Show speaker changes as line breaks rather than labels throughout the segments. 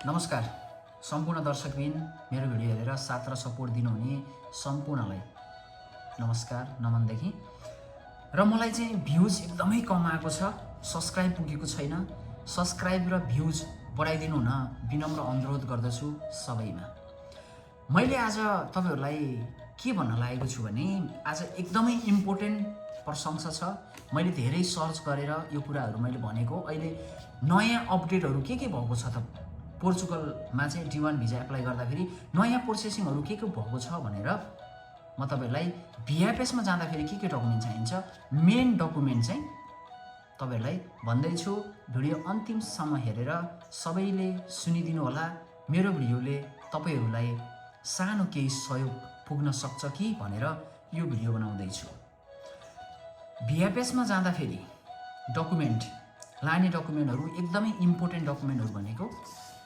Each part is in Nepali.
नमस्कार सम्पूर्ण दर्शकबिन मेरो भिडियो हेरेर साथ र सपोर्ट दिनुहुने सम्पूर्णलाई नमस्कार नमनदेखि र मलाई चाहिँ भ्युज एकदमै कम आएको छ, सब्स्क्राइब पुगेको छैन। सब्स्क्राइब र भ्युज बढाइदिनु हुन विनम्र अनुरोध गर्दछु सबैमा। मैले आज तपाईहरुलाई के भन्न लागेको छु भने आज एकदमै इम्पोर्टेन्ट प्रशंसा छ। मैले धेरै सर्च गरेर यो कुराहरु मैले भनेको अहिले नयाँ अपडेटहरु के भएको छ त पोर्चुगलमा चाहिँ D1 भिजा एप्लाई गर्दाखेरि नयाँ प्रोसेसिङहरु के भएको छ भनेर म तपाईहरुलाई VFS मा जाँदाखेरि के डकुमेन्ट चाहिन्छ मेन डकुमेन्ट चाहिँ तपाईहरुलाई भन्दै छु। भिडियो अन्तिमसम्म हेरेर सबैले सुनिदिनु होला। मेरो भिडियोले तपाईहरुलाई सानो केही सहयोग पुग्न सक्छ कि भनेर यो भिडियो बनाउँदै छु। VFS मा जाँदाखेरि डकुमेन्ट लाने डकुमेन्टहरु एकदमै इम्पोर्टेन्ट डकुमेन्टहरु भनेको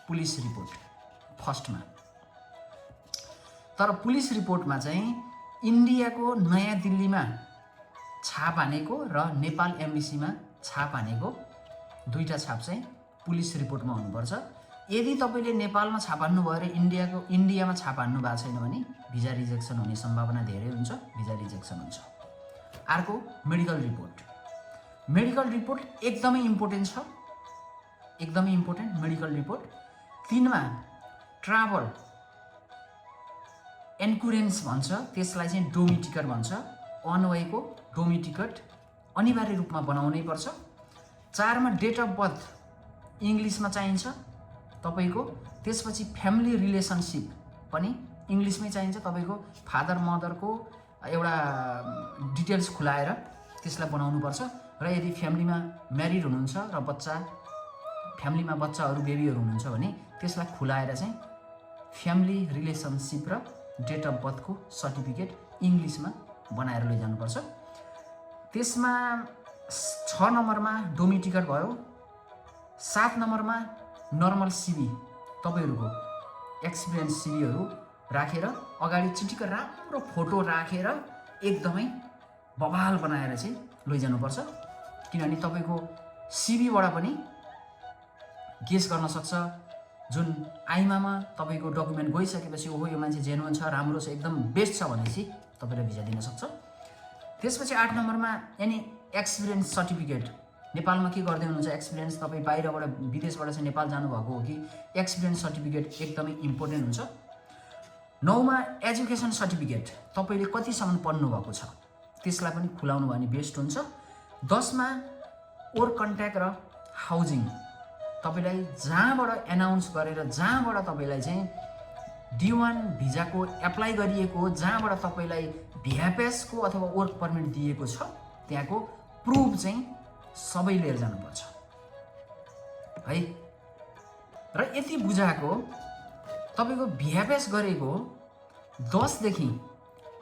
पुलिस रिपोर्ट फर्स्टमा। तर पुलिस रिपोर्टमा चाहिँ इन्डियाको नयाँ दिल्लीमा छाप हानेको र नेपाल एम्बेसीमा छाप हानेको दुईटा छाप चाहिँ पुलिस रिपोर्टमा हुनुपर्छ। यदि तपाईले नेपालमा छाप हान्नु भयो र इन्डियामा छाप हान्नु भएको छैन भने भिजा रिजेक्सन हुने सम्भावना धेरै हुन्छ, भिजा रिजेक्सन हुन्छ। अर्को मेडिकल रिपोर्ट। मेडिकल रिपोर्ट एकदमै इम्पोर्टेन्ट छ, एकदमै इम्पोर्टेन्ट मेडिकल रिपोर्ट। 3 मा ट्राभल इन्स्योरेन्स भन्छ, त्यसलाई चाहिँ डोमी टिकट भन्छ। अन वेको डोमी टिकट अनिवार्य रूपमा बनाउनै पर्छ। 4 मा डेट अफ बर्थ इंग्लिशमा चाहिन्छ तपाईको। त्यसपछि फ्यामिली रिलेसनशिप पनि इंग्लिशमै चाहिन्छ तपाईको। फादर मदरको एउटा डिटेल्स खुलाएर त्यसलाई बनाउनु पर्छ। र यदि फ्यामिलीमा म्यारिड हुनुहुन्छ र फ्यामिलीमा बच्चाहरु बेबीहरु हुनुहुन्छ भने त्यसलाई खुलाएर चाहिँ फ्यामिली रिलेसनशिप र डेट अफ बर्थ को सर्टिफिकेट इंग्लिशमा बनाएर लैजानु पर्छ। त्यसमा 6 नम्बरमा डोमी टिकट भयो। 7 नम्बरमा नर्मल सिभी तपाईहरुको एक्सपिरियन्स सिभीहरु राखेर अगाडि चिटिक्क राम्रो फोटो राखेर एकदमै बवाल बनाएर चाहिँ लैजानु पर्छ। किनभने तपाईको सिभीबाट पनि गेस गर्न सक्छ जुन आइमामा तपाईको डकुमेन्ट गइसकेपछि ओहो यो मान्छे जेन्युइन छ, राम्रो छ, एकदम बेस्ट छ भनेपछि तपाईले भिजा दिन सक्छ। त्यसपछि 8 नम्बरमा एनी एक्सपिरियन्स सर्टिफिकेट। नेपालमा के गर्दै हुनुहुन्छ एक्सपिरियन्स, तपाई बाहिरबाट विदेशबाट चाहिँ नेपाल जानु भएको हो कि एक्सपिरियन्स सर्टिफिकेट एकदमै इम्पोर्टेन्ट हुन्छ। 9 मा एजुकेसन सर्टिफिकेट, तपाईले कतिसम्म पढ्नु भएको छ त्यसलाई पनि खुलाउनु भने बेस्ट हुन्छ। 10 मा ओर कन्ट्याक्ट र हाउजिङ, तपाईलाई जहाँबाट एनाउन्स गरेर जहाँबाट तपाईलाई चाहिँ D1 भिजाको एप्लाई गरिएको, जहाँबाट तपाईलाई VFS को अथवा वर्क परमिट दिएको छ त्यहाँको प्रुफ चाहिँ सबै लिएर जानुपर्छ है। र यति बुझाएको तपाईको VFS गरेको 10 देखि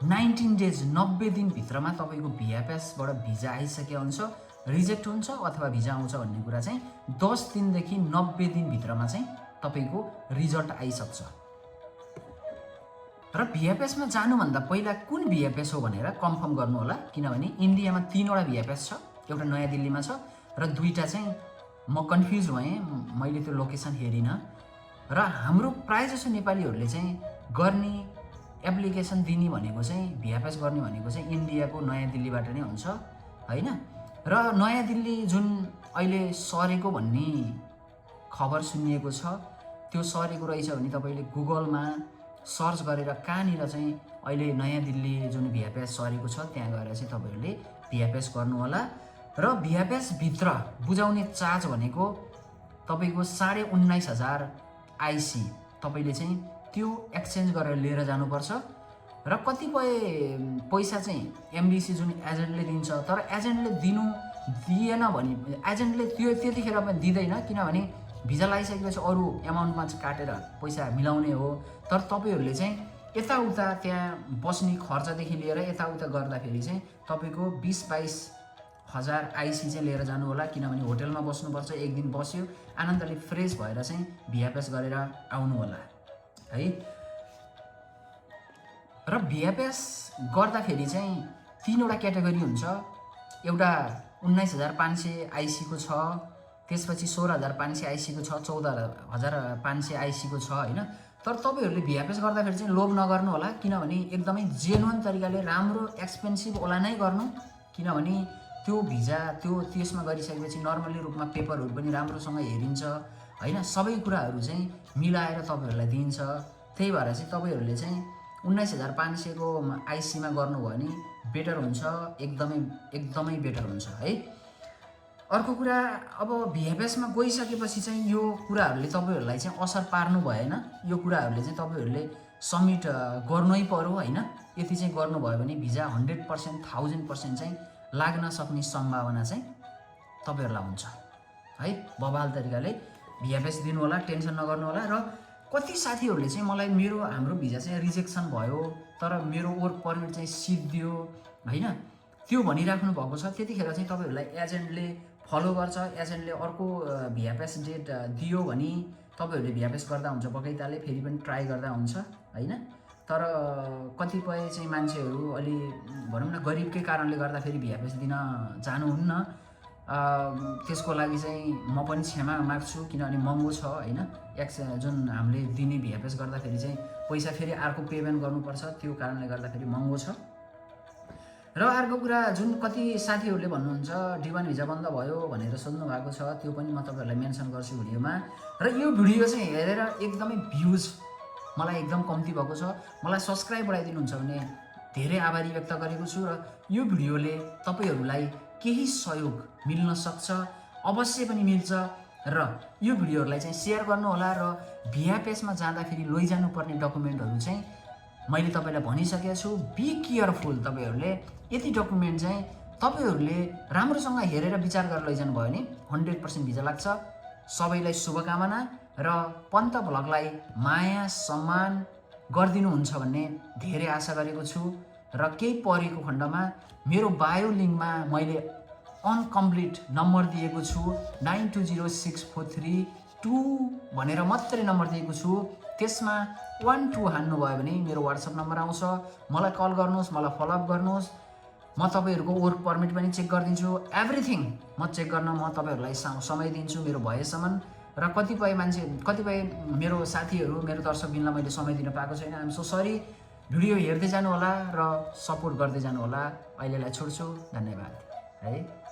19 डेज 90 दिन भित्रमा तपाईको VFS बाट भिजा आइसकेको हुन्छ, रिजेक्ट हुन्छ अथवा भिजा आउँछ भन्ने कुरा चाहिँ 10 दिनदेखि 90 दिन भित्रमा चाहिँ तपाईको रिजल्ट आइसक्छ। र VFS मा जानुभन्दा पहिला कुन VFS हो भनेर कन्फर्म गर्नु होला। किनभने इन्डियामा 3 वटा VFS छ, एउटा नयाँ दिल्लीमा छ र दुईटा चाहिँ म कन्फ्युज भएँ, मैले त्यो लोकेसन हेरिन। र हाम्रो प्रायजसो नेपालीहरुले चाहिँ गर्ने एप्लिकेसन दिने भनेको चाहिँ VFS गर्ने भनेको चाहिँ इन्डियाको नयाँ दिल्लीबाट नै हुन्छ हैन। र नयाँ दिल्ली जुन अहिले सरेको भन्ने खबर सुनिएको छ, त्यो सरेको रहेछ भने तपाईले गुगलमा सर्च गरेर कहाँनिर चाहिँ अहिले नयाँ दिल्ली जुन VFS सरेको छ त्यहाँ गएर चाहिँ तपाईहरुले VFS गर्नु होला। र VFS भित्र बुझाउने चार्ज भनेको तपाईको 19,500 आईसी तपाईले चाहिँ त्यो एक्सचेन्ज गरेर लिएर जानुपर्छ। र कतिपय पैसा चाहिँ एमबीसी जुन एजेन्टले दिन्छ, तर एजेन्टले दिएन भने एजेन्टले त्यो त्यतिखेर पनि दिदैन, किनभने भिजा लागिसकेपछि अरु एमाउन्टमा चाहिँ काटेर पैसा मिलाउने हो। तर तपाईहरुले चाहिँ यताउता त्यहाँ बस्ने खर्चदेखि लिएर यताउता गर्दाखेरि चाहिँ तपाईको 20-22,000 आईसी चाहिँ लिएर जानु होला। किनभने होटलमा बस्नुपर्छ, एक दिन बस्यो आनन्दले फ्रेश भएर चाहिँ VFS गरेर आउनु होला है। र VFS गर्दाखेरि चाहिँ 3 वटा क्याटेगोरी हुन्छ। एउटा 19,500 आईसी को छ, त्यसपछि 16,500 आइसीको छ, 14,500 आइसीको छ होइन। तर तपाईँहरूले भिएफएस गर्दाखेरि चाहिँ लोभ नगर्नु होला, किनभने एकदमै जेन्युन तरिकाले राम्रो एक्सपेन्सिभ होला नै गर्नु, किनभने त्यो भिजा त्यसमा गरिसकेपछि नर्मली रूपमा पेपरहरू पनि राम्रोसँग हेरिन्छ होइन, सबै कुराहरू चाहिँ मिलाएर तपाईँहरूलाई दिन्छ। त्यही भएर चाहिँ तपाईँहरूले चाहिँ 19,500 को आइसीमा गर्नुभयो भने बेटर हुन्छ, एकदमै बेटर हुन्छ है। अर्को कुरा, अब भिएफएसमा गइसकेपछि चाहिँ यो कुराहरूले तपाईँहरूलाई चाहिँ असर पार्नु भएन, यो कुराहरूले चाहिँ तपाईँहरूले सब्मिट गर्नै पर्यो होइन। यति चाहिँ गर्नुभयो भने भिजा 100% 1000% चाहिँ लाग्न सक्ने सम्भावना चाहिँ तपाईँहरूलाई हुन्छ है। बवाल तरिकाले भिएफएस दिनु होला, टेन्सन नगर्नु होला। र कति साथीहरूले चाहिँ मलाई हाम्रो भिजा चाहिँ रिजेक्सन भयो तर मेरो वर्क पर्मिट चाहिँ सिद्धियो होइन, त्यो भनिराख्नु भएको छ। त्यतिखेर चाहिँ तपाईँहरूलाई एजेन्टले फलो गर्छ, एजेन्टले अर्को भिएफएस डेट दियो भने तपाईँहरूले भिएफएस गर्दा हुन्छ, बगैँचाले फेरि पनि ट्राई गर्दा हुन्छ होइन। तर कतिपय चाहिँ मान्छेहरू अलि भनौँ न गरिबकै कारणले गर्दा फेरि भिएफएस दिन जानुहुन्न, त्यसको लागि चाहिँ म पनि क्षमा माग्छु, किनभने महँगो छ होइन। जुन हामीले दिने भिएफएस गर्दाखेरि चाहिँ पैसा फेरि अर्को पेमेन्ट गर्नुपर्छ, त्यो कारणले गर्दाखेरि महँगो छ। र अर्को कुरा, जुन कति साथीहरूले भन्नुहुन्छ D1 भिजा बन्द भयो भनेर सोध्नु भएको छ, त्यो पनि म तपाईँहरूलाई मेन्सन गर्छु भिडियोमा। र यो भिडियो चाहिँ हेरेर एकदमै भ्युज मलाई एकदम कम्ती भएको छ, मलाई सब्सक्राइब बढाइदिनुहुन्छ भने धेरै आभारी व्यक्त गरेको छु। र यो भिडियोले तपाईँहरूलाई केही सहयोग मिल्न सक्छ, अवश्य पनि मिल्छ। र यो भिडियोहरूलाई चाहिँ सेयर गर्नुहोला। र भिएफएसमा जाँदाखेरि लैजानु पर्ने डकुमेन्टहरू चाहिँ मैले तपाईँलाई भनिसकेको छु, बी केयरफुल। तपाईँहरूले यति डकुमेन्ट चाहिँ तपाईँहरूले राम्रोसँग हेरेर विचार गरेर लैजानु भयो भने 100% भिजा लाग्छ। सबैलाई शुभकामना र पन्त भ्लगलाई माया सम्मान गरिदिनुहुन्छ भन्ने धेरै आशा गरेको छु। र केही परेको खण्डमा मेरो बायो लिङ्कमा मैले अनकम्प्लिट नम्बर दिएको छु, 920643 भनेर मात्रै नम्बर दिएको छु। त्यसमा 12 हान्नुभयो भने मेरो वाट्सएप नम्बर आउँछ, मलाई कल गर्नुहोस्, मलाई फलोअप गर्नुहोस्। म तपाईँहरूको वर्क पर्मिट पनि चेक गरिदिन्छु, एभ्रिथिङ म चेक गर्न म तपाईँहरूलाई समय दिन्छु मेरो भएसम्म। र कतिपय मेरो साथीहरू, मेरो दर्शकबिनलाई मैले समय दिन पाएको छैन, आइएम सो सरी। भिडियो हेर्दै जानु होला र सपोर्ट गर्दै जानु होला। अहिलेलाई छोड्छु, धन्यवाद है।